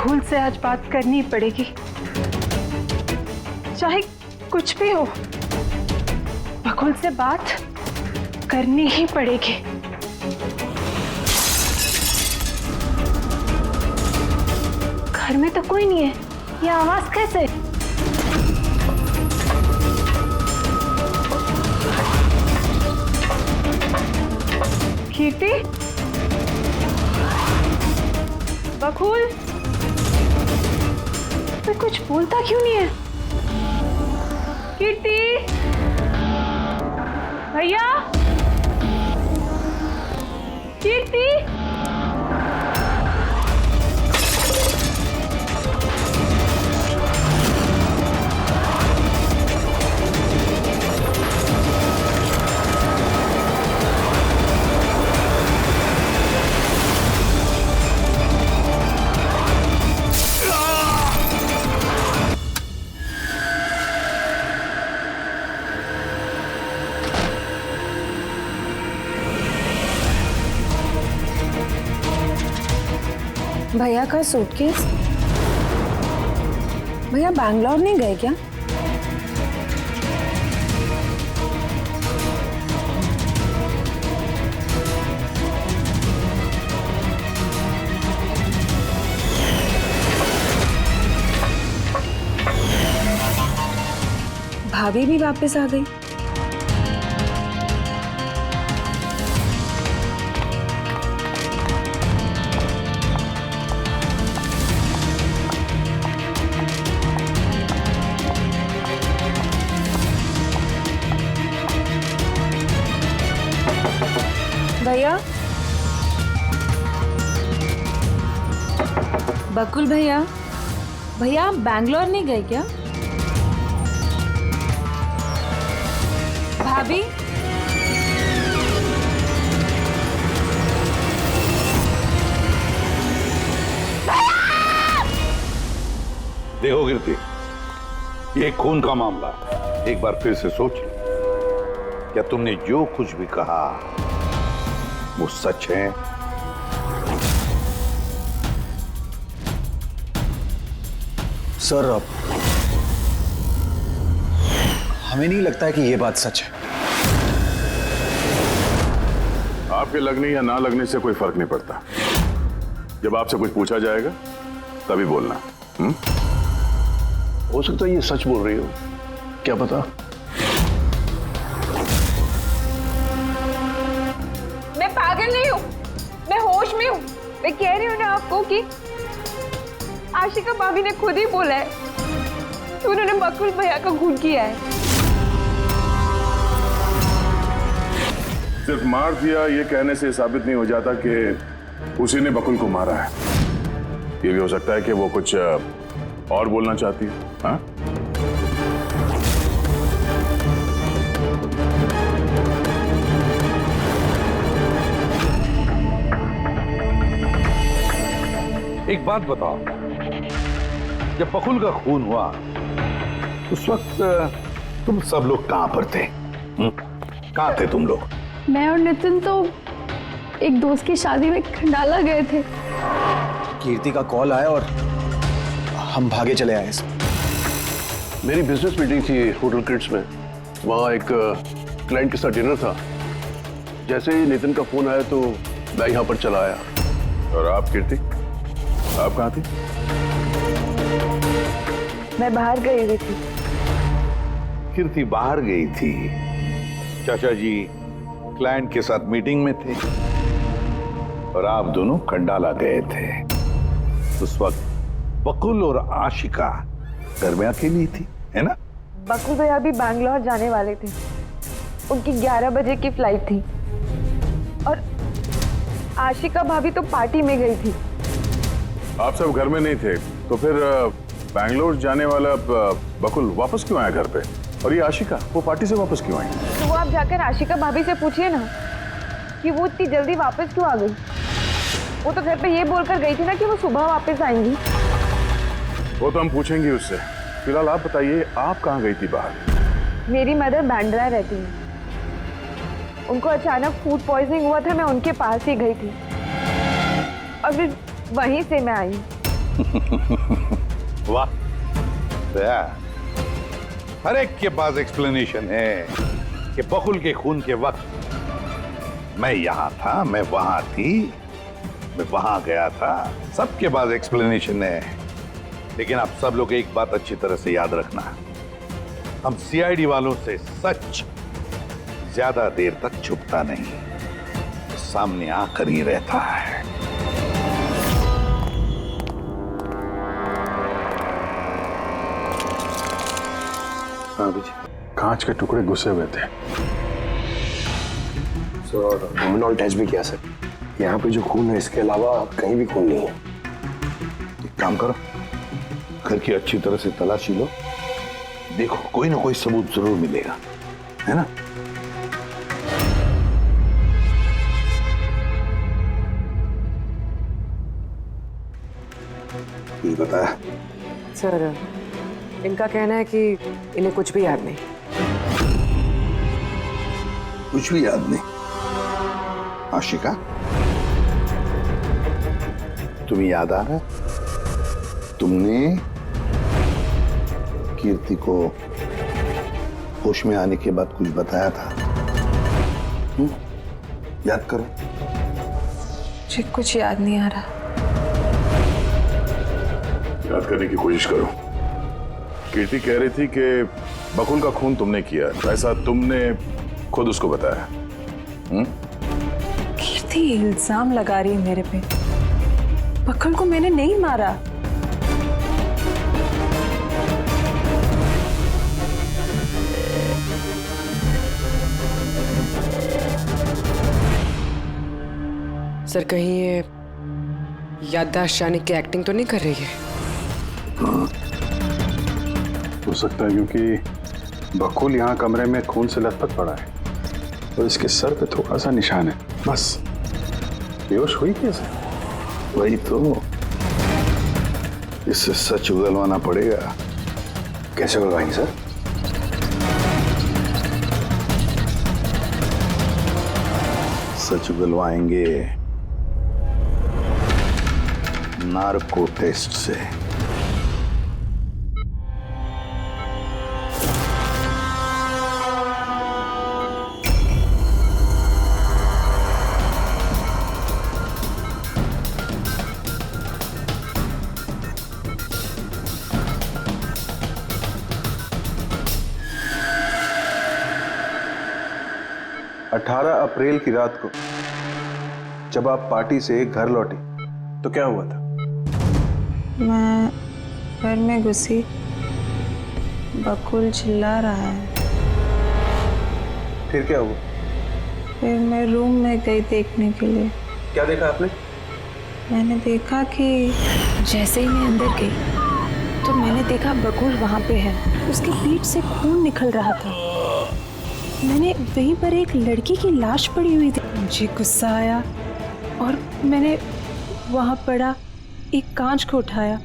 बकुल से आज बात करनी पड़ेगी, चाहे कुछ भी हो, बकुल से बात करनी ही पड़ेगी। घर में तो कोई नहीं है, ये आवाज कैसे? कीर्ति, बकुल, तो कुछ बोलता क्यों नहीं है? कीर्ति, भैया, कीर्ति, भैया का सूटकेस? भैया बैंगलोर नहीं गए क्या? भाभी भी वापस आ गई। भैया, बकुल भैया, भैया आप बैंगलोर नहीं गए क्या? भाभी, देखो कीर्ति, ये खून का मामला, एक बार फिर से सोच लो, क्या तुमने जो कुछ भी कहा वो सच है? सर, हमें नहीं लगता है कि ये बात सच है। आपके लगने या ना लगने से कोई फर्क नहीं पड़ता। जब आपसे कुछ पूछा जाएगा तभी बोलना। हो सकता है ये सच बोल रही हो, क्या पता। मैं पागल नहीं हूँ, मैं होश में हूँ। मैं कह रही हूँ ना आपको कि आशिका भाभी ने खुद ही बोला है कि उन्होंने बकुल भैया का खून किया है। सिर्फ मार दिया ये कहने से साबित नहीं हो जाता कि उसी ने बकुल को मारा है। ये भी हो सकता है कि वो कुछ और बोलना चाहती है। हाँ? एक बात बताओ, जब बकुल का खून हुआ उस वक्त तुम सब लोग कहां पर थे? कहां थे तुम लोग? मैं और नितिन तो एक दोस्त की शादी में खंडाला गए थे। कीर्ति का कॉल आया और हम भागे चले आए। मेरी बिजनेस मीटिंग थी होटल क्रिट्स में, वहाँ एक क्लाइंट के साथ डिनर था। जैसे ही नितिन का फोन आया तो मैं यहाँ पर चला आया। और आप कीर्ति, आप कहाँ थी? मैं बाहर गई हुई थी। कीर्ति बाहर गई थी, चाचा जी क्लाइंट के साथ मीटिंग में थे और आप दोनों खंडाला गए थे। उस वक्त बकुल और आशिका घर में अकेली थी, है ना? बकुल भैया भी बैंगलोर जाने वाले थे, उनकी 11 बजे की फ्लाइट थी और आशिका भाभी तो पार्टी में गई थी। आप सब घर में नहीं थे तो फिर बैंगलोर जाने वाला बकुल वापस क्यों आया घर पे? और ये आशिका वो पार्टी से वापस क्यों आई? तो वो आप जाकर आशिका भाभी से पूछिए ना कि वो इतनी जल्दी वापस क्यों आ गई। वो तो घर पे ये बोलकर गई थी ना कि वो सुबह वापस आएंगी। वो तो हम पूछेंगे उससे। फिलहाल आप बताइए, आप कहाँ गई थी बाहर? मेरी मदर बांद्रा रहती है, उनको अचानक फूड पॉइजनिंग हुआ था, मैं उनके पास ही गई थी और फिर वहीं से मैं आई। वाह, दया। हर एक के पास एक्सप्लेनेशन है कि बकुल के खून के वक्त मैं यहां था, मैं वहां थी, मैं वहां गया था। सबके पास एक्सप्लेनेशन है, लेकिन आप सब लोग एक बात अच्छी तरह से याद रखना, हम सीआईडी वालों से सच ज्यादा देर तक छुपता नहीं, सामने आकर ही रहता है। हाँ जी, कांच के टुकड़े घुसे हुए थे। सर लुमिनॉल टेस्ट भी किया सर, यहाँ पे जो खून है इसके अलावा कहीं भी खून नहीं है। एक काम करो, घर की अच्छी तरह से तलाशी लो, देखो कोई ना कोई सबूत जरूर मिलेगा, है ना? ये बताया सर, इनका कहना है कि इन्हें कुछ भी याद नहीं। कुछ भी याद नहीं? आशिका, तुम्हें याद आ रहा है तुमने कीर्ति को होश में आने के बाद कुछ बताया था? याद करो। मुझे कुछ याद नहीं आ रहा। याद करने की कोशिश करो। कीर्ति कह रही थी कि बकुल का खून तुमने किया, ऐसा तुमने खुद उसको बताया। कीर्ति इल्जाम लगा रही है मेरे पे। बकुल को मैंने नहीं मारा। सर, कहीं ये याददाश्त जाने की एक्टिंग तो नहीं कर रही है? हो सकता है, क्योंकि बकुल यहाँ कमरे में खून से लथपथ पड़ा है और इसके सर पे थोड़ा सा निशान है, बस। बेहोश हुई कैसे? वही तो, इससे सच उगलवाना पड़ेगा। कैसे उगलवाएंगे सर? सच उगलवाएंगे नार्को टेस्ट से। 18 अप्रैल की रात को जब आप पार्टी से घर लौटी तो क्या हुआ था? मैं घर में घुसी, बकुल चिल्ला रहा है। फिर क्या हुआ? फिर मैं रूम में गई देखने के लिए। क्या देखा आपने? मैंने देखा कि जैसे ही मैं अंदर गई तो मैंने देखा बकुल वहाँ पे है, उसके पीठ से खून निकल रहा था। मैंने वहीं पर एक लड़की की लाश पड़ी हुई थी। मुझे गुस्सा आया और मैंने वहाँ पड़ा एक कांच को उठाया।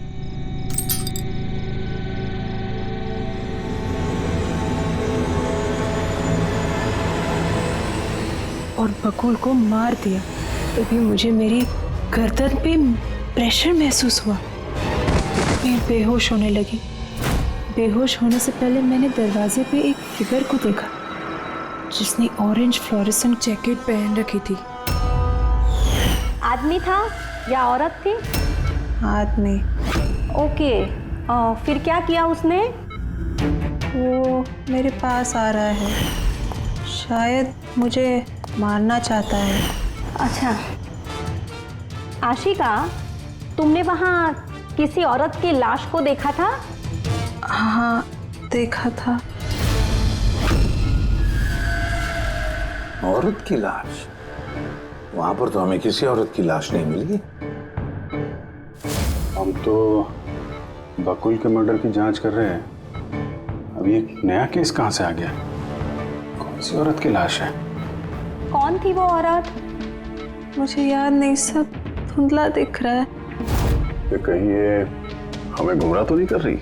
और बकुल को मार दिया। तभी मुझे मेरी गर्दन पे प्रेशर महसूस हुआ। मैं बेहोश होने लगी। बेहोश होने से पहले मैंने दरवाजे पे एक फिगर को देखा जिसने ऑरेंज फ्लोरेसेंट जैकेट पहन रखी थी। आदमी था या औरत थी? आदमी। ओके, फिर क्या किया उसने? वो मेरे पास आ रहा है, शायद मुझे मारना चाहता है। अच्छा आशिका, तुमने वहाँ किसी औरत की लाश को देखा था? हाँ, देखा था। औरत की लाश? वहां पर तो हमें किसी औरत की लाश नहीं मिली। हम तो बकुल के मर्डर की जांच कर रहे हैं। अभी एक नया केस कहां से आ गया? कौन सी औरत की लाश है? कौन थी वो औरत? मुझे याद नहीं, सब धुंधला दिख रहा है। कि कहीं ये हमें गुमराह तो नहीं कर रही?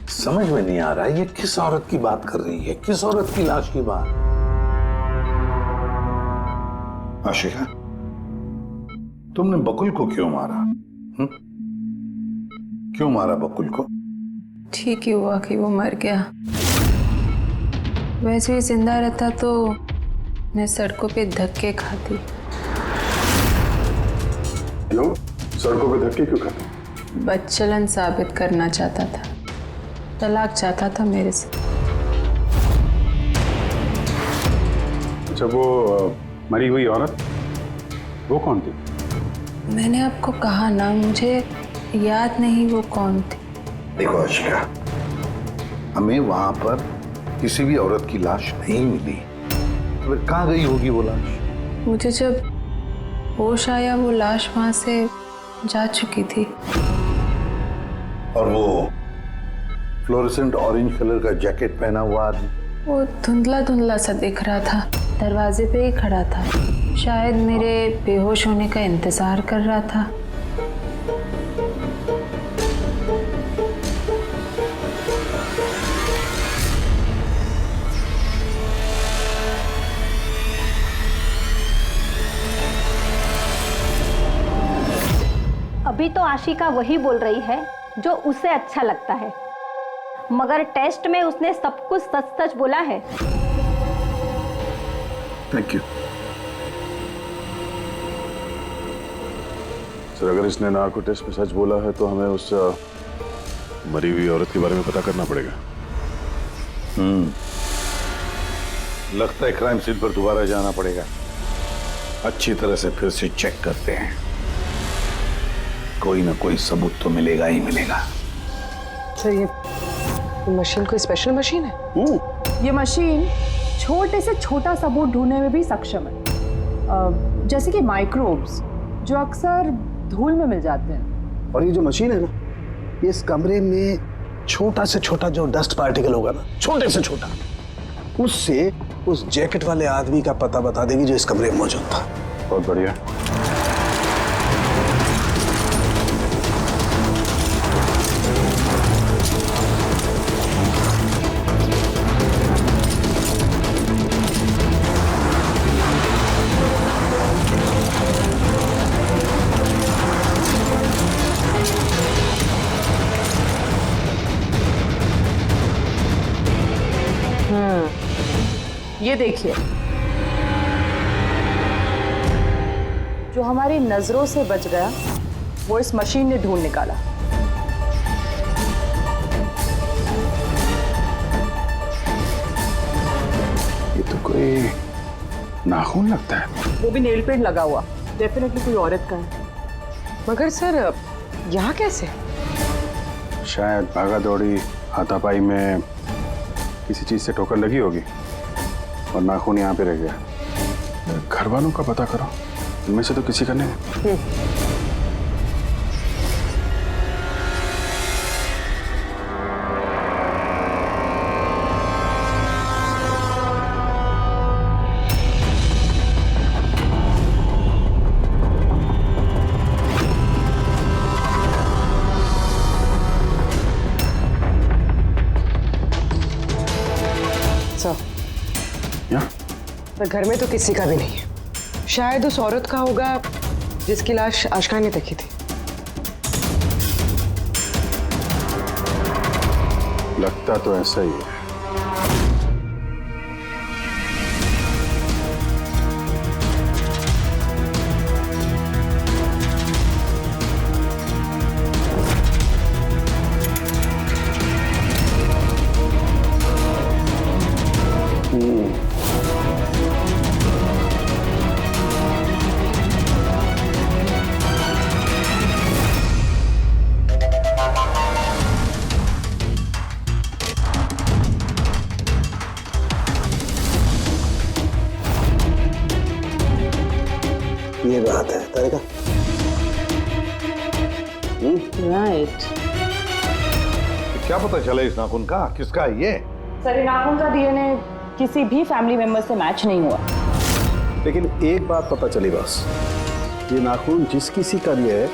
समझ में नहीं आ रहा है ये किस औरत की बात कर रही है, किस औरत की लाश की बात? आशिका, तुमने बकुल को क्यों मारा? क्यों मारा बकुल को? ठीक ही हुआ कि वो मर गया। वैसे ही जिंदा रहता तो मैं सड़कों पे धक्के खाती। क्यों? सड़कों पे धक्के क्यों खाते? बदचलन साबित करना चाहता था, तलाक चाहता था मेरे से। अच्छा, वो मरी हुई औरत वो कौन थी? मैंने आपको कहा ना, मुझे याद नहीं वो कौन थी। देखो आशिका, हमें वहां पर किसी भी औरत की लाश नहीं मिली, तो फिर कहाँ गई होगी वो लाश? मुझे जब होश आया वो लाश वहां से जा चुकी थी। और वो फ्लोरेसेंट ऑरेंज कलर का जैकेट पहना हुआ आदमी? वो धुंधला धुंधला सा दिख रहा था, दरवाजे पे ही खड़ा था, शायद मेरे बेहोश होने का इंतजार कर रहा था। अभी तो आशिका वही बोल रही है जो उसे अच्छा लगता है, मगर टेस्ट में उसने सब कुछ सच सच बोला है। Thank you sir. अगर इसने नार्को टेस्ट में सच बोला है तो हमें उस मरी हुई औरत के बारे में पता करना पड़ेगा। लगता है क्राइम सीन पर दोबारा जाना पड़ेगा। अच्छी तरह से फिर से चेक करते हैं, कोई ना कोई सबूत तो मिलेगा ही मिलेगा। सर ये मशीन कोई स्पेशल मशीन है? ये मशीन छोटे से छोटा सबूत ढूंढने में भी सक्षम है, जैसे कि माइक्रोब्स जो अक्सर धूल में मिल जाते हैं। और ये जो मशीन है ना, इस कमरे में छोटा से छोटा जो डस्ट पार्टिकल होगा ना, छोटे से छोटा, उससे उस जैकेट वाले आदमी का पता बता देगी जो इस कमरे में मौजूद था। बहुत बढ़िया। ये देखिए, जो हमारी नजरों से बच गया वो इस मशीन ने ढूंढ निकाला। ये तो कोई नाखून लगता है। वो भी नेल पेंट लगा हुआ, डेफिनेटली कोई औरत का है। मगर सर यहाँ कैसे? शायद भागा दौड़ी हाथापाई में किसी चीज से ठोकर लगी होगी और नाखून यहाँ पे रह गया। घर वालों का पता करो, इनमें से तो किसी का नहीं। पर घर में तो किसी का भी नहीं है, शायद उस औरत का होगा जिसकी लाश आशिका ने देखी थी। लगता तो ऐसा ही है। ये बात है तारिका। राइट। क्या पता चला इस नाखून का किसका है ये? सर, नाखून का डीएनए किसी भी फैमिली मेंबर से मैच नहीं हुआ। लेकिन एक बात पता चली बस, ये नाखून जिस किसी का भी है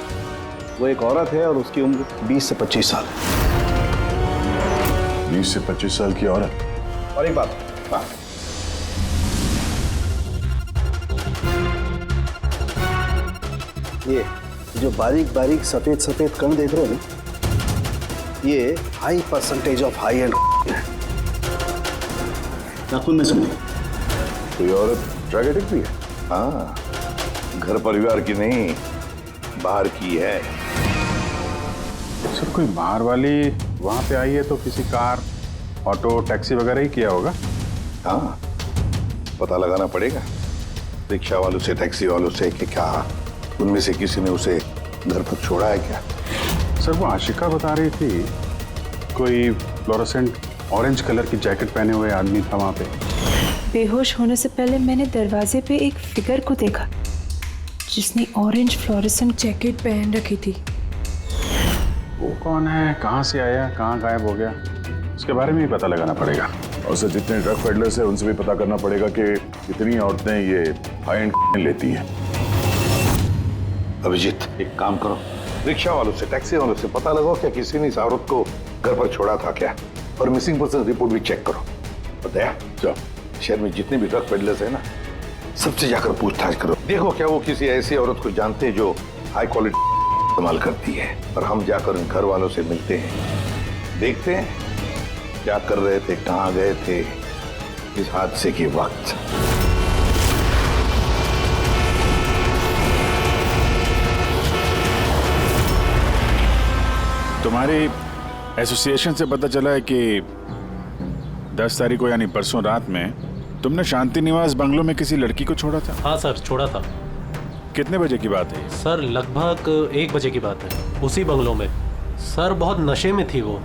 वो एक औरत है और उसकी उम्र 20 से 25 साल है। 20 से 25 साल की औरत। और एक बात, हाँ, ये जो बारीक बारीक सफेद सफेद कण देख रहे हो ना, ये high percentage of high and है। नाखून में सुनिए। कोई औरत ड्रग एडिक्ट भी है? हाँ, घर परिवार की नहीं, बाहर की है। सर कोई बाहर वाली वहां पे आई है तो किसी कार, ऑटो, टैक्सी वगैरह ही किया होगा। हाँ, पता लगाना पड़ेगा रिक्शा वालों से, टैक्सी वालों से कि क्या उनमें से किसी ने उसे घर पर छोड़ा है क्या। सर वो आशिका बता रही थी कोई फ्लोरोसेंट ऑरेंज कलर की जैकेट पहने हुए आदमी था वहां पे। बेहोश होने से पहले मैंने दरवाजे पे एक फिगर को देखा जिसने ऑरेंज फ्लोरेसेंट जैकेट पहन रखी थी। वो कौन है, कहाँ से आया, कहाँ गायब हो गया, उसके बारे में ही पता लगाना पड़ेगा। और सर जितने ड्रग पेडलर्स हैं उनसे भी पता करना पड़ेगा कि कितनी औरतें ये हाई एंड लेती हैं। अभिजीत, एक काम करो, रिक्शा वालों से, टैक्सी वालों से पता लगाओ क्या किसी ने इस औरत को घर पर छोड़ा था क्या, और मिसिंग पर्सन रिपोर्ट भी चेक करो। बताया जाओ, शहर में जितने भी ड्रग पेडलर्स हैं ना, सबसे जाकर पूछताछ करो। देखो क्या वो किसी ऐसी औरत को जानते हैं जो हाई क्वालिटी इस्तेमाल करती है, और हम जाकर उन घर वालों से मिलते हैं, देखते हैं क्या कर रहे थे, कहाँ गए थे इस हादसे के वक्त। तुम्हारी एसोसिएशन से पता चला है कि 10 तारीख को यानी परसों रात में तुमने शांति निवास बंगलों में किसी लड़की को छोड़ा था। हाँ सर, छोड़ा था। कितने बजे की बात है? सर लगभग 1 बजे की बात है, उसी बंगलों में। सर बहुत नशे में थी वो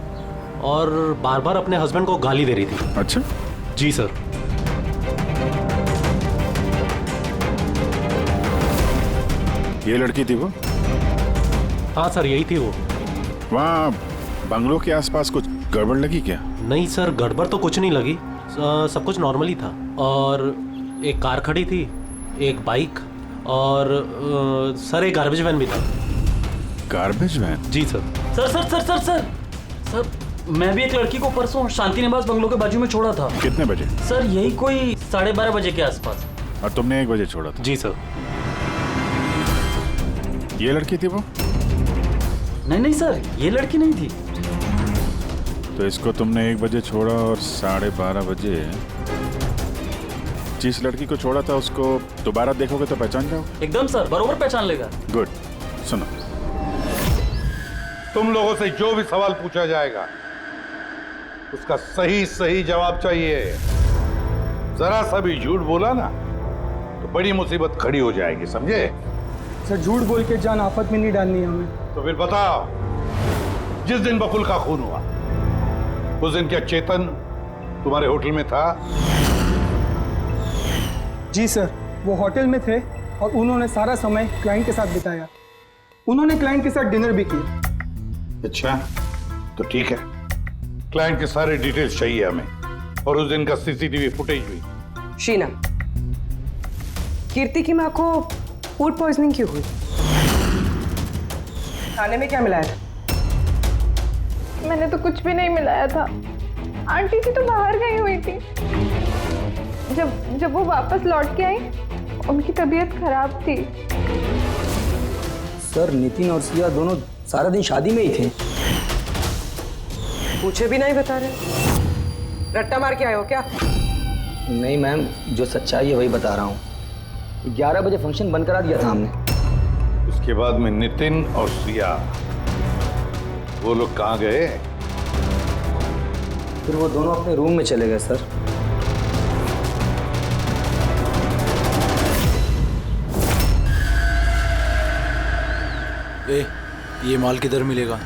और बार बार अपने हस्बैंड को गाली दे रही थी। अच्छा जी सर। ये लड़की थी वो? हाँ सर, यही थी वो। वहाँ बंगलों के आसपास कुछ गड़बड़ लगी क्या? नहीं सर, गड़बड़ तो कुछ नहीं लगी, सब कुछ नॉर्मली था। और एक कार खड़ी थी, एक बाइक, और सर एक गार्बेज वैन भी था। Garbage van? जी sir. Sir sir sir sir sir sir मैं भी एक लड़की को परसों शांति निवास बंगलों के बाजू में छोड़ा था। कितने बजे? सर यही कोई 12:30 बजे के आसपास। और तुमने 1 बजे छोड़ा था? जी सर। ये लड़की थी वो? नहीं नहीं सर, ये लड़की नहीं थी। तो इसको तुमने 1 बजे छोड़ा और 12:30 बजे जिस लड़की को छोड़ा था उसको दोबारा देखोगे तो पहचान जाओगे? एकदम सर, बरोबर पहचान लेगा। गुड। सुनो, तुम लोगों से जो भी सवाल पूछा जाएगा उसका सही सही जवाब चाहिए। जरा सा भी झूठ बोला ना तो बड़ी मुसीबत खड़ी हो जाएगी, समझे? सर झूठ बोल के जान आफत में नहीं डालनी है हमें। तो फिर बताओ, जिस दिन बकुल का खून हुआ उस दिन क्या चेतन तुम्हारे होटल में था? जी सर, वो होटल में थे और उन्होंने सारा समय क्लाइंट के साथ बिताया। उन्होंने क्लाइंट के साथ डिनर भी किया। अच्छा, तो ठीक है, क्लाइंट के सारे डिटेल्स चाहिए हमें, और उस दिन का सीसीटीवी फुटेज भी। शीना, कीर्ति की माँ को फूड पॉइजनिंग क्यों हुई? खाने में क्या मिलाया था? मैंने तो कुछ भी नहीं मिलाया था। आंटी जी तो बाहर गई हुई थी। जब वो वापस लौट के आई उनकी तबीयत खराब थी। सर नितिन और सिया दोनों सारा दिन शादी में ही थे। पूछे भी नहीं बता रहे। रट्टा मार के आए हो क्या? नहीं मैम, जो सच्चाई है वही बता रहा हूँ। 11 बजे फंक्शन बंद करा दिया था हमने। उसके बाद में नितिन और सिया वो लोग कहाँ गए? फिर वो दोनों अपने रूम में चले गए सर। ये माल किधर मिलेगा?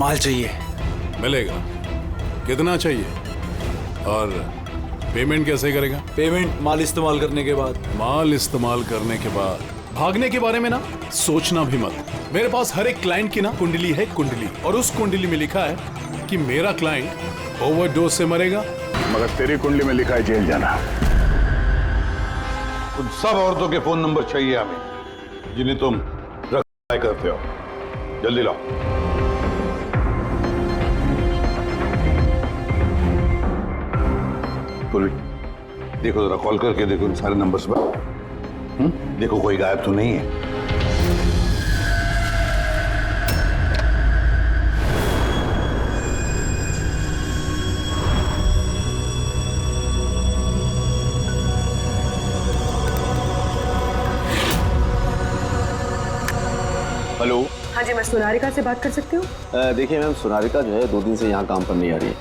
माल चाहिए। मिलेगा। कितना चाहिए? और पेमेंट कैसे करेगा? पेमेंट माल इस्तेमाल करने के बाद। माल इस्तेमाल करने के बाद भागने के बारे में ना सोचना भी मत। मेरे पास हर एक क्लाइंट की ना कुंडली है, कुंडली, और उस कुंडली में लिखा है कि मेरा क्लाइंट ओवरडोज से मरेगा, मगर तेरी कुंडली में लिखा है जेल जाना। उन सब औरतों के फोन नंबर चाहिए हमें जिन्हें तुम ट्राई करते हो। जल्दी लाओ। पूर्वी, देखो जरा कॉल करके देखो इन सारे नंबर्स पर। देखो कोई गायब तो नहीं है। हेलो। हाँ जी, मैं सोनारिका से बात कर सकती हूँ? देखिए मैम, सोनारिका जो है 2 दिन से यहाँ काम पर नहीं आ रही है।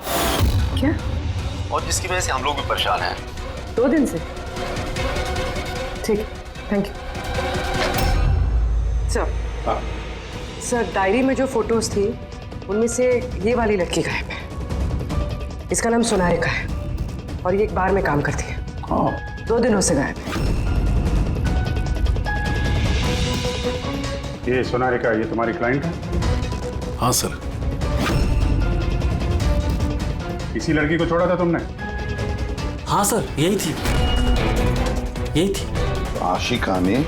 क्या? और जिसकी वजह से हम लोग भी परेशान हैं। 2 दिन से? ठीक, thank you. Sir, sir diary में जो फोटोज थी उनमें से ये वाली लड़की गायब है। इसका नाम सोनारिका है और ये एक बार में काम करती है। 2 दिनों से गायब है। ये सोनारिका, ये तुम्हारी क्लाइंट है? हाँ सर। इसी लड़की को छोड़ा था तुमने? हाँ सर, यही थी, यही थी। आशिका ने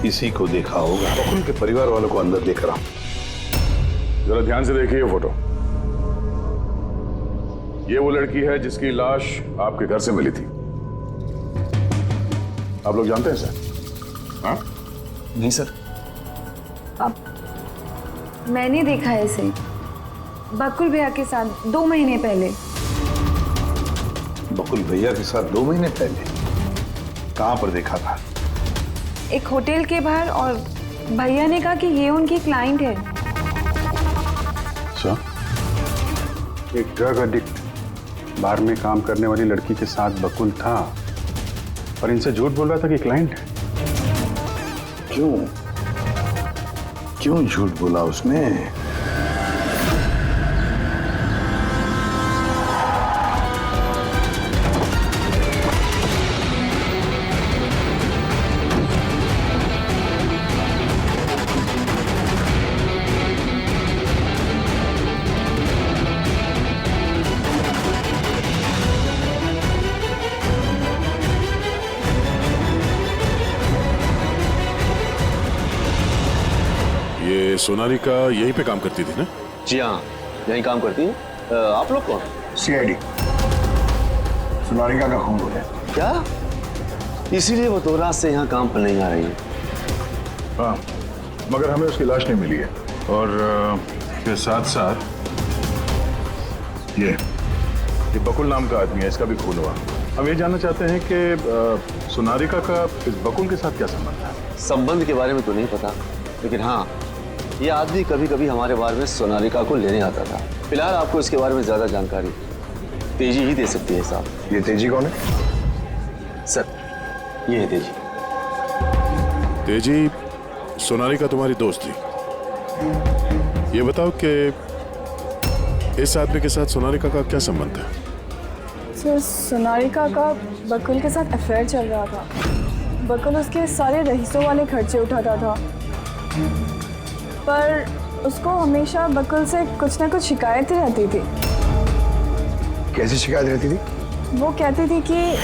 इसी को देखा होगा। बकुल के परिवार वालों को अंदर देख रहा हूं। जरा ध्यान से देखिए फोटो। ये वो लड़की है जिसकी लाश आपके घर से मिली थी। आप लोग जानते हैं सर? हाँ? नहीं सर। मैंने देखा है इसे बकुल भैया के साथ 2 महीने पहले। बकुल भैया के साथ 2 महीने पहले? कहां पर देखा था? एक होटल के बाहर, और भैया ने कहा कि ये उनकी क्लाइंट है। अच्छा, एक ड्रग एडिक्ट बार में काम करने वाली लड़की के साथ बकुल था और इनसे झूठ बोल रहा था कि क्लाइंट है। क्यों झूठ बोला उसने? ये सोनारिका यहीं पे काम करती थी ना? जी हाँ, यहीं काम करती है। आप लोग कौन? सीआईडी। सोनारिका का खून हो गया। क्या? इसीलिए वो 2 रात से यहाँ काम पर नहीं आ रही है। हाँ, मगर हमें उसकी लाश नहीं मिली है। और इसके साथ साथ ये बकुल नाम का आदमी है, इसका भी खून हुआ। हम ये जानना चाहते हैं कि सोनारिका का इस बकुल के साथ क्या संबंध है? संबंध के बारे में तो नहीं पता, लेकिन हाँ, ये आदमी कभी कभी हमारे बारे में सोनारिका को लेने आता था। फिलहाल आपको इसके बारे में ज्यादा जानकारी तेजी ही दे सकती है साहब। ये तेजी कौन है? सर, ये है तेजी। तेजी, सोनारिका तुम्हारी दोस्त थी। ये बताओ कि इस आदमी के साथ सोनारिका का क्या संबंध है? सर, सोनारिका का बकुल के साथ अफेयर चल रहा था। बकुल उसके सारे रईसों वाले खर्चे उठाता था, पर उसको हमेशा बकुल से कुछ ना कुछ शिकायतें रहती थी। कैसी शिकायत रहती थी? वो कहती थी कि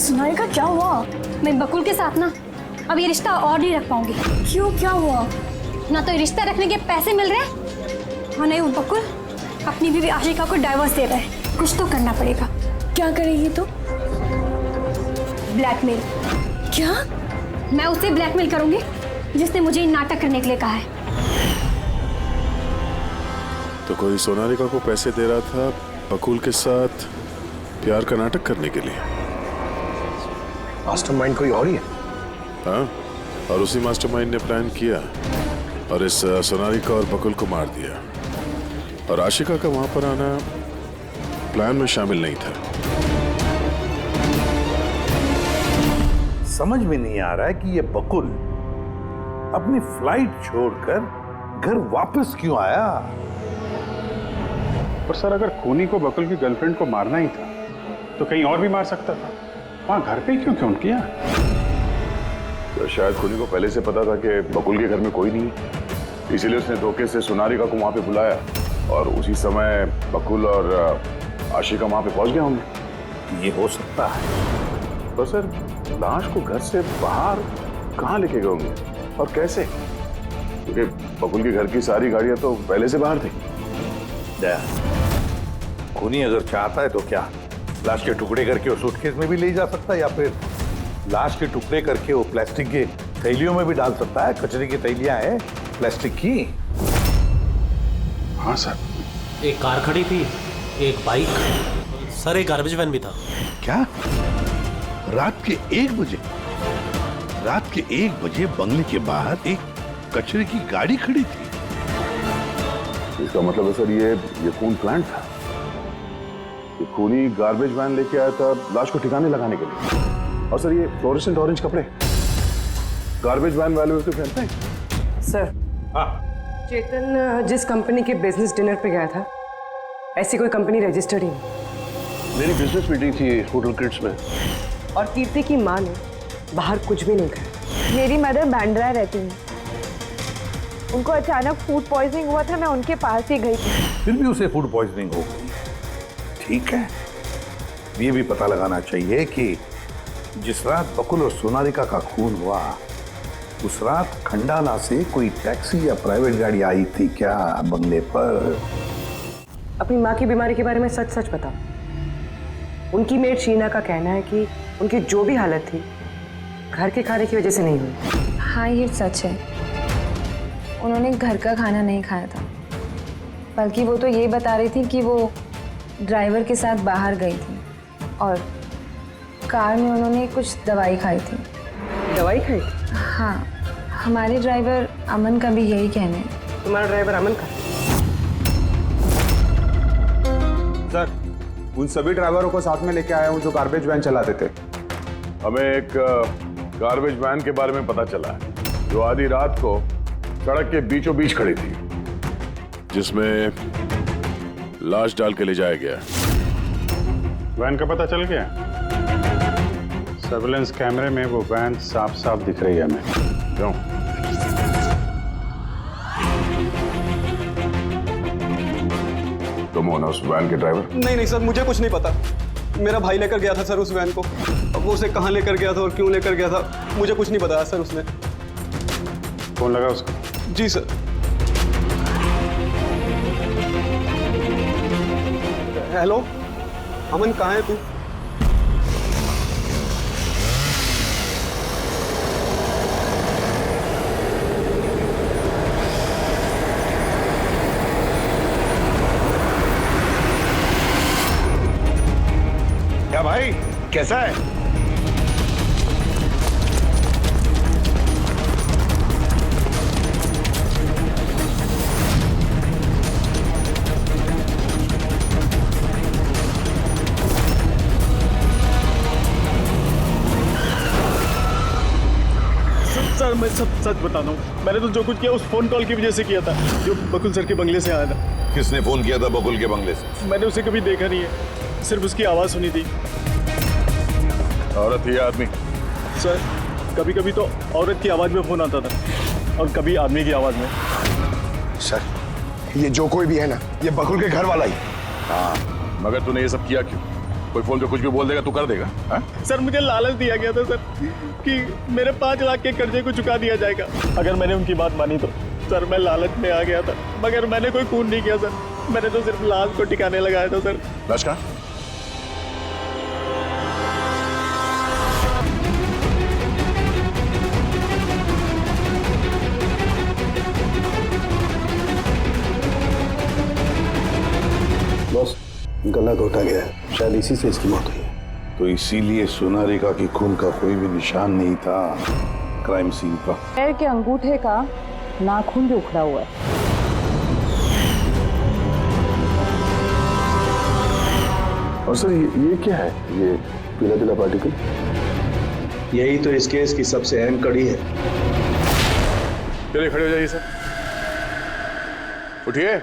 सोनारिका, क्या हुआ? मैं बकुल के साथ ना अब ये रिश्ता और नहीं रख पाऊंगी। क्यों, क्या हुआ? ना तो रिश्ता रखने के पैसे मिल रहे हैं और नहीं वो बकुल अपनी बीवी आशिका को डाइवोर्स दे रहा है। कुछ तो करना पड़ेगा। क्या करेगी तो? ब्लैकमेल। क्या? मैं उसे ब्लैकमेल करूंगी जिसने मुझे नाटक करने के लिए कहा है। तो कोई सोनारिका को पैसे दे रहा था बकुल के साथ प्यार का नाटक करने के लिए। मास्टरमाइंड कोई और ही है? हाँ, और उसी मास्टरमाइंड ने प्लान किया और इस सोनारिका और बकुल को मार दिया। और आशिका का वहां पर आना प्लान में शामिल नहीं था। समझ में नहीं आ रहा है कि ये बकुल अपनी फ्लाइट छोड़कर घर वापस क्यों आया। पर सर, अगर खूनी को बकुल की गर्लफ्रेंड को मारना ही था तो कहीं और भी मार सकता था। वहां घर पे क्यों क्यों किया? तो शायद खूनी को पहले से पता था कि बकुल के घर में कोई नहीं, इसीलिए उसने धोखे से सोनारिका को वहां पे बुलाया और उसी समय बकुल और आशिका वहां पे पहुंच गए होंगे। ये हो सकता है। तो सर, लाश को घर से बाहर कहाँ लेके गए होंगे और कैसे? क्योंकि बकुल के घर की सारी गाड़ियां तो पहले से बाहर थी। दया, खूनी अगर चाहता है तो क्या लाश के टुकड़े करके वो सूटकेस में भी ले जा सकता है, या फिर लाश के टुकड़े करके वो प्लास्टिक के थैलियों में भी डाल सकता है। कचरे की थैलियां हैं प्लास्टिक की। हाँ सर। एक कार खड़ी थी, एक बाइक, सर एक गार्बेज वैन भी था। क्या? रात के 1 बजे? रात के 1 बजे बंगले के बाहर एक कचरे की गाड़ी खड़ी थी। इसका मतलब है सर, ये खून प्लान था। ये खूनी गार्बेज वैन लेके आया था लाश को ठिकाने लगाने के लिए। और सर, ये फ्लोरेसेंट ऑरेंज कपड़े गार्बेज वैन वाले उसको पहनते हैं। सर, चेतन जिस कंपनी के बिजनेस डिनर पे गया था, ऐसी कोई कंपनी रजिस्टर्ड ही नहीं। मेरी बिजनेस मीटिंग थी होटल क्रिट्स में। और कीर्ति की माँ ने बाहर कुछ भी नहीं खाया। मेरी मदर बांद्रा रहती है, उनको अचानक फूड पॉइजनिंग हुआ था, मैं उनके पास ही गई थी। फिर भी उसे फूड पॉइजनिंग हो गई। ठीक है, ये भी पता लगाना चाहिए कि जिस रात बकुल और सोनारिका का खून हुआ, उस रात खंडाला से कोई टैक्सी या प्राइवेट गाड़ी आई थी क्या बंगले पर? अपनी माँ की बीमारी के बारे में सच सच बताओ। उनकी मेड शीना का कहना है कि उनकी जो भी हालत थी घर के खाने की वजह से नहीं हुई। हाँ, ये सच है। उन्होंने घर का खाना नहीं खाया था, बल्कि वो तो ये बता रही थी कि वो ड्राइवर के साथ बाहर गई थी और कार में उन्होंने कुछ दवाई खाई थी। दवाई खाई थी? हाँ, हमारे ड्राइवर अमन का भी यही कहना है। तुम्हारा ड्राइवर अमन का? सर, उन सभी ड्राइवरों को साथ में लेके आया हूँ जो गार्बेज वैन चलाते थे। हमें एक गार्बेज वैन के बारे में पता चला है जो आधी रात को सड़क के बीचों बीच खड़ी थी, जिसमें लाश डाल के ले जाया गया। वैन का पता चल गया? सर्विलेंस कैमरे में वो वैन साफ साफ दिख रही है हमें। क्यों? तुम हो ना उस वैन के ड्राइवर? नहीं सर, मुझे कुछ नहीं पता। मेरा भाई लेकर गया था सर उस वैन को। अब वो उसे कहाँ लेकर गया था और क्यों लेकर गया था, मुझे कुछ नहीं बताया सर उसने। फोन लगा उसका? जी सर। हेलो अमन, कहाँ है तू? क्या भाई, कैसा है? सर, मैं सब सच बताता हूँ। मैंने तो जो कुछ किया उस फोन कॉल की वजह से किया था, जो बकुल सर के बंगले से आया था। किसने फोन किया था बकुल के बंगले से? मैंने उसे कभी देखा नहीं है, सिर्फ उसकी आवाज़ सुनी थी। औरत ही आदमी? सर, कभी कभी तो औरत की आवाज़ में फोन आता था और कभी आदमी की आवाज़ में। सर, ये जो कोई भी है ना, ये बकुल के घर वाला ही। हाँ, मगर तूने ये सब किया क्यों? कोई फोन पे कुछ भी बोल देगा तू कर देगा? हा? सर, मुझे लालच दिया गया था सर कि मेरे 5 लाख के कर्जे को चुका दिया जाएगा अगर मैंने उनकी बात मानी तो। सर, मैं लालच में आ गया था, मगर मैंने कोई खून नहीं किया सर। मैंने तो सिर्फ लाश को ठिकाने लगाया था सर। लाश कहाँ? बॉस, गला घोटा गया है, शायद इसी से इसकी मौत हुई है। तो इसीलिए सोनारिका की खून का कोई भी निशान नहीं था क्राइम सीन पर। पैर के अंगूठे का नाखून भी उखड़ा हुआ है। और सर, ये क्या है? ये पीला पीला पार्टिकल? यही तो इस केस की सबसे अहम कड़ी है। चलिए खड़े हो जाइए सर, उठिए।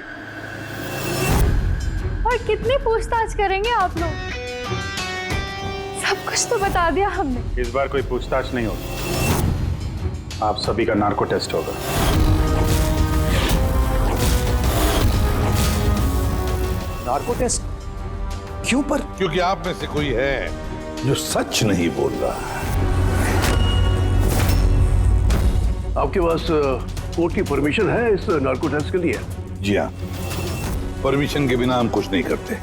और कितनी पूछताछ करेंगे आप लोग? सब कुछ तो बता दिया हमने। इस बार कोई पूछताछ नहीं होगी, आप सभी का नार्को टेस्ट होगा। नार्को टेस्ट क्यों पर? क्योंकि आप में से कोई है जो सच नहीं बोल रहा है। आपके पास कोर्ट की परमिशन है इस नार्को टेस्ट के लिए? जी हाँ, परमिशन के बिना हम कुछ नहीं करते।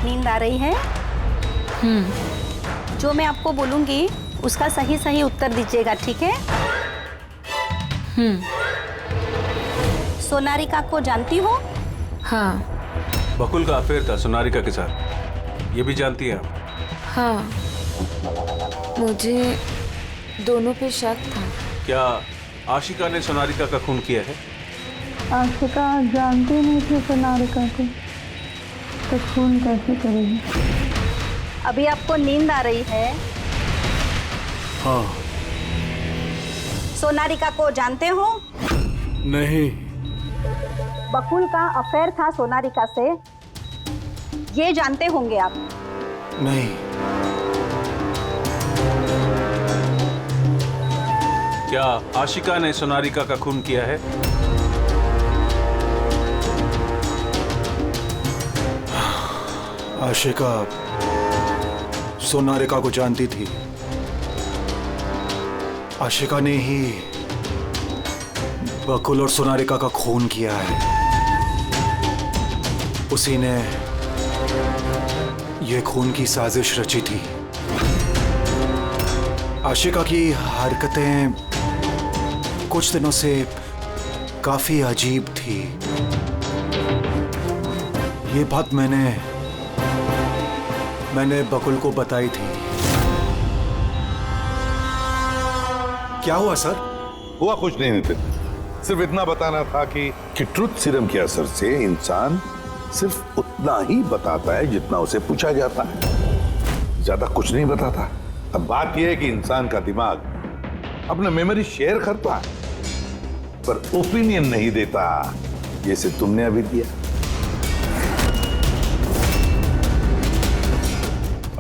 नींद आ रही है? जो मैं आपको बोलूंगी उसका सही सही उत्तर दीजिएगा, ठीक है? सोनारिका को जानती हो? हाँ। बकुल का अफेयर था सोनारिका के साथ, ये भी जानती है आप? हाँ, मुझे दोनों पे शक था। क्या आशिका ने सोनारिका का खून किया है? आशिका जानती नहीं थी सोनारिका को, तो खून कैसे करेगी? अभी आपको नींद आ रही है? हाँ। सोनारिका को जानते हो? नहीं। बकुल का अफेयर था सोनारिका से, ये जानते होंगे आप? नहीं। क्या आशिका ने सोनारिका का खून किया है? आशिका सोनारिका को जानती थी। आशिका ने ही बकुल और सोनारिका का खून किया है। उसी ने यह खून की साजिश रची थी। आशिका की हरकतें कुछ दिनों से काफी अजीब थी। ये बात मैंने बकुल को बताई थी। क्या हुआ सर? हुआ कुछ नहीं नितिन, सिर्फ इतना बताना था कि ट्रुथ सीरम के असर से इंसान सिर्फ उतना ही बताता है जितना उसे पूछा जाता है, ज्यादा कुछ नहीं बताता। अब बात यह है कि इंसान का दिमाग अपना मेमोरी शेयर करता है पर ओपिनियन नहीं देता, जैसे तुमने अभी दिया।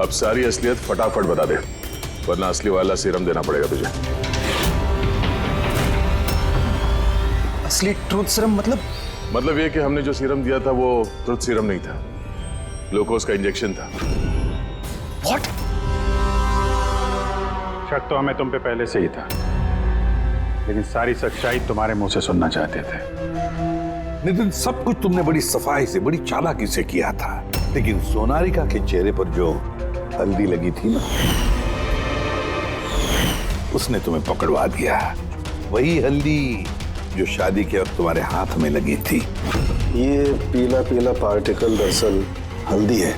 अब सारी असलियत फटाफट बता दे, वरना असली वाला सीरम देना पड़ेगा तुझे। असली ट्रूथ सीरम मतलब ये कि हमने जो सीरम दिया था वो ट्रुथ सीरम नहीं था, ग्लूकोज का इंजेक्शन था। व्हाट? शक तो हमें तुम पे पहले से ही था, लेकिन सारी सच्चाई तुम्हारे मुंह से सुनना चाहते थे। नितिन, सब कुछ तुमने बड़ी सफाई से, बड़ी चालाकी से किया था, लेकिन सोनारिका के चेहरे पर जो हल्दी लगी थी ना, उसने तुम्हें पकड़वा दिया। वही हल्दी जो शादी के वक्त तुम्हारे हाथ में लगी थी। ये पीला पीला पार्टिकल दरअसल हल्दी है,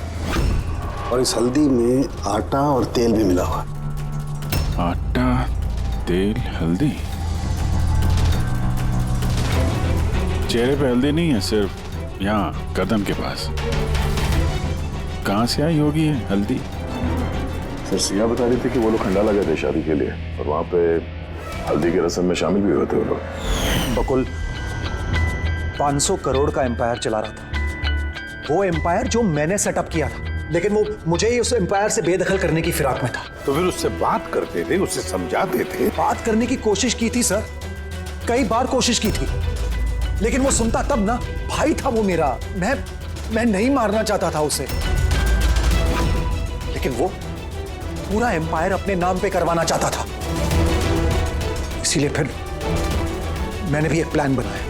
और इस हल्दी में आटा और तेल भी मिला हुआ। आटा, तेल, हल्दी। चेहरे पे हल्दी नहीं है, सिर्फ यहाँ कदम के पास। कहाँ से आई होगी ये हल्दी? सर सिया बता रही थी कि वो लोग खंडाला गए थे शादी के लिए, और वहां पे हल्दी की रस्म में शामिल भी हुए थे वो लोग। बकुल 500 करोड़ का एम्पायर चला रहा था। वो एम्पायर जो मैंने सेटअप किया था, लेकिन वो मुझे ही उस एम्पायर से बेदखल करने की फिराक में था। तो फिर उससे बात करते थे, उससे समझाते थे। बात करने की कोशिश की थी सर, कई बार कोशिश की थी, लेकिन वो सुनता तब ना। भाई था वो मेरा, मैं नहीं मारना चाहता था उसे, लेकिन वो पूरा एम्पायर अपने नाम पे करवाना चाहता था। इसीलिए फिर मैंने भी एक प्लान बनाया।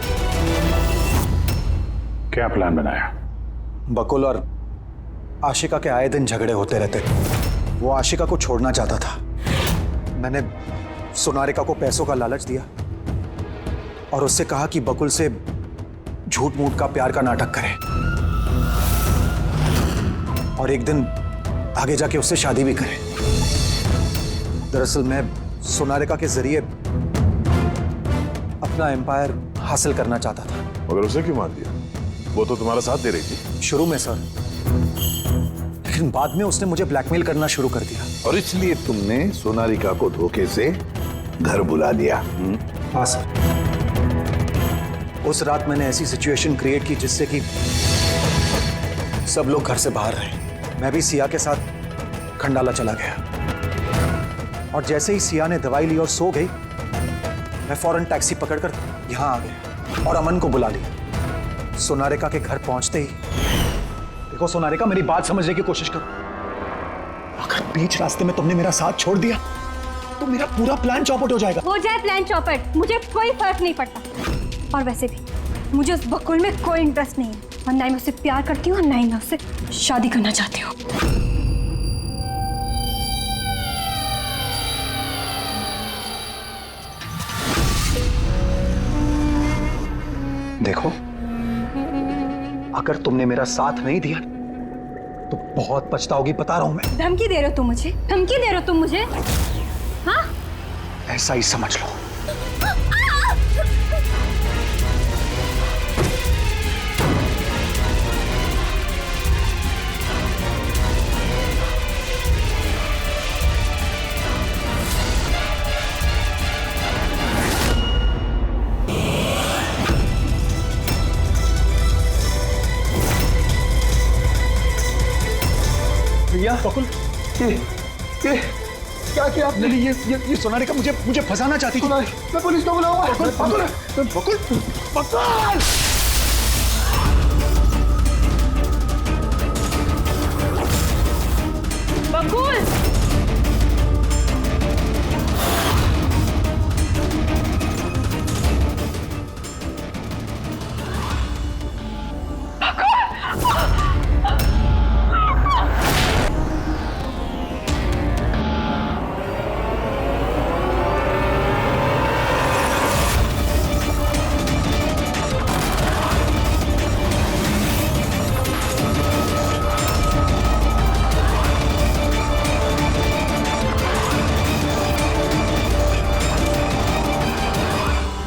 क्या प्लान बनाया? बकुल और आशिका के आए दिन झगड़े होते रहते थे। वो आशिका को छोड़ना चाहता था। मैंने सोनारिका को पैसों का लालच दिया और उससे कहा कि बकुल से झूठ मूठ का प्यार का नाटक करे और एक दिन आगे जाके उससे शादी भी करे। दरअसल मैं सोनालिका के जरिए अपना एम्पायर हासिल करना चाहता था। मगर उसे क्यों मान दिया? वो तो तुम्हारा साथ दे रही थी। शुरू में सर, लेकिन बाद में उसने मुझे ब्लैकमेल करना शुरू कर दिया। और इसलिए तुमने सोनालिका को धोखे से घर बुला लिया। हाँ सर, उस रात मैंने ऐसी सिचुएशन क्रिएट की जिससे कि सब लोग घर से बाहर रहे। मैं भी सिया के साथ खंडाला चला गया और जैसे ही सिया ने दवाई ली और सो गई, मैं फौरन टैक्सी पकड़कर यहां आ गया और अमन को बुला लिया। सोनालिका के घर पहुंचते ही, देखो सोनालिका, मेरी बात समझने की कोशिश करो। अगर बीच रास्ते में तुमने मेरा साथ छोड़ दिया तो मेरा पूरा प्लान चौपट हो जाएगा। हो जाए प्लान चौपट, मुझे कोई फर्क नहीं पड़ता। और वैसे भी मुझे उस बकुल में कोई इंटरेस्ट नहीं है, और ना ही मैं उससे प्यार करती हूँ और ना ही मैं उससे शादी करना चाहती हूँ। देखो, अगर तुमने मेरा साथ नहीं दिया तो बहुत पछताओगी, बता रहा हूं मैं। धमकी दे रहे हो तुम मुझे? धमकी दे रहे हो तुम मुझे? हाँ? ऐसा ही समझ लो। भैया बकुल, ये क्या किया आपने? ये सोनालिका मुझे फंसाना चाहती थी। मैं पुलिस को बुलाऊंगा। बकुल बकुल बकुल बकुल!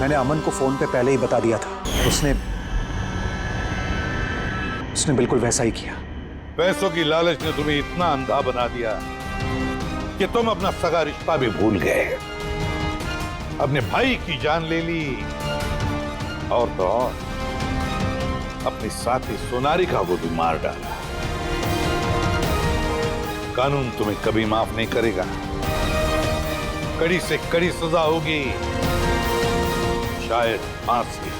मैंने अमन को फोन पे पहले ही बता दिया था। उसने बिल्कुल वैसा ही किया। पैसों की लालच ने तुम्हें इतना अंधा बना दिया कि तुम अपना सगा रिश्ता भी भूल गए, अपने भाई की जान ले ली, और तो और अपनी साथी सोनालिका को भी मार डाला। कानून तुम्हें कभी माफ नहीं करेगा, कड़ी से कड़ी सजा होगी, शायद फांसी।